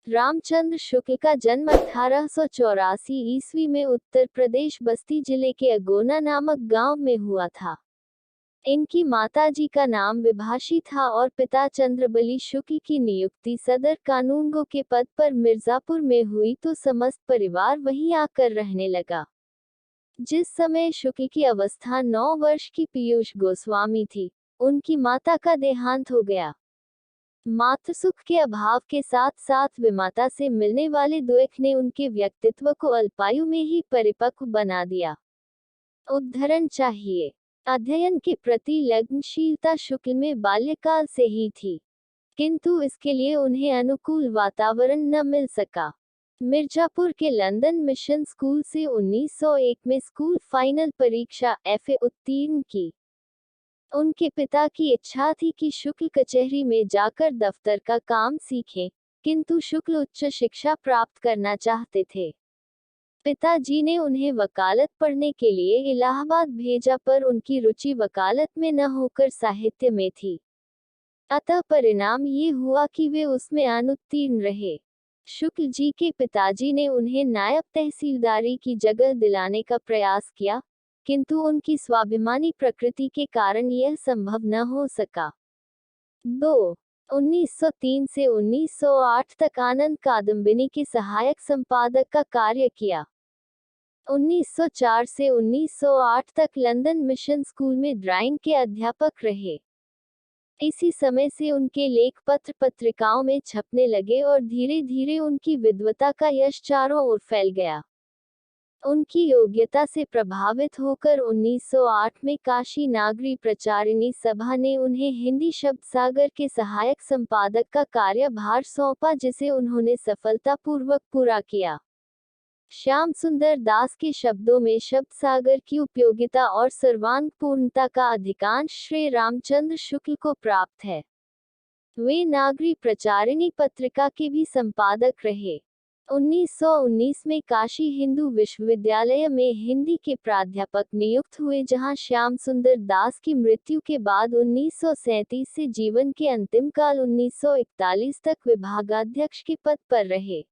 रामचंद्र शुक्ल का जन्म 1884 ईस्वी में उत्तर प्रदेश बस्ती जिले के अगोना नामक गांव में हुआ था। इनकी माताजी का नाम विभाषी था और पिता चंद्रबली शुक्ल की नियुक्ति सदर कानूनगो के पद पर मिर्जापुर में हुई तो समस्त परिवार वहीं आकर रहने लगा। जिस समय शुक्ल की अवस्था 9 वर्ष की पीयूष गोस्वामी थी, उनकी माता का देहांत हो गया। मातृसुख के अभाव के साथ साथ विमाता से मिलने वाले दुख ने उनके व्यक्तित्व को अल्पायु में ही परिपक्व बना दिया। उदाहरण चाहिए। अध्ययन के प्रति लगनशीलता शुक्ल में बाल्यकाल से ही थी, किंतु इसके लिए उन्हें अनुकूल वातावरण न मिल सका। मिर्जापुर के लंदन मिशन स्कूल से 1901 में स्कूल फाइनल परीक्षा FA उत्तीर्ण की। उनके पिता की इच्छा थी कि शुक्ल कचहरी में जाकर दफ्तर का काम सीखें, किंतु शुक्ल उच्च शिक्षा प्राप्त करना चाहते थे। पिताजी ने उन्हें वकालत पढ़ने के लिए इलाहाबाद भेजा, पर उनकी रुचि वकालत में न होकर साहित्य में थी। अतः परिणाम ये हुआ कि वे उसमें अनुत्तीर्ण रहे। शुक्ल जी के पिताजी ने उन्हें नायब तहसीलदारी की जगह दिलाने का प्रयास किया, किंतु उनकी स्वाभिमानी प्रकृति के कारण यह संभव न हो सका। 2. 1903 से 1908 तक आनंद कादम्बिनी के सहायक संपादक का कार्य किया। 1904 से 1908 तक लंदन मिशन स्कूल में ड्राइंग के अध्यापक रहे। इसी समय से उनके लेख पत्र पत्रिकाओं में छपने लगे और धीरे धीरे उनकी विद्वता का यश चारों ओर फैल गया। उनकी योग्यता से प्रभावित होकर 1908 में काशी नागरी प्रचारिणी सभा ने उन्हें हिंदी शब्द सागर के सहायक संपादक का कार्यभार सौंपा, जिसे उन्होंने सफलतापूर्वक पूरा किया। श्याम सुंदर दास के शब्दों में शब्द सागर की उपयोगिता और सर्वांग पूर्णता का अधिकांश श्रेय रामचंद्र शुक्ल को प्राप्त है। वे नागरी प्रचारिणी पत्रिका के भी संपादक रहे। 1919 में काशी हिंदू विश्वविद्यालय में हिंदी के प्राध्यापक नियुक्त हुए, जहां श्याम सुंदर दास की मृत्यु के बाद 1937 से जीवन के अंतिम काल 1941 तक विभागाध्यक्ष के पद पर रहे।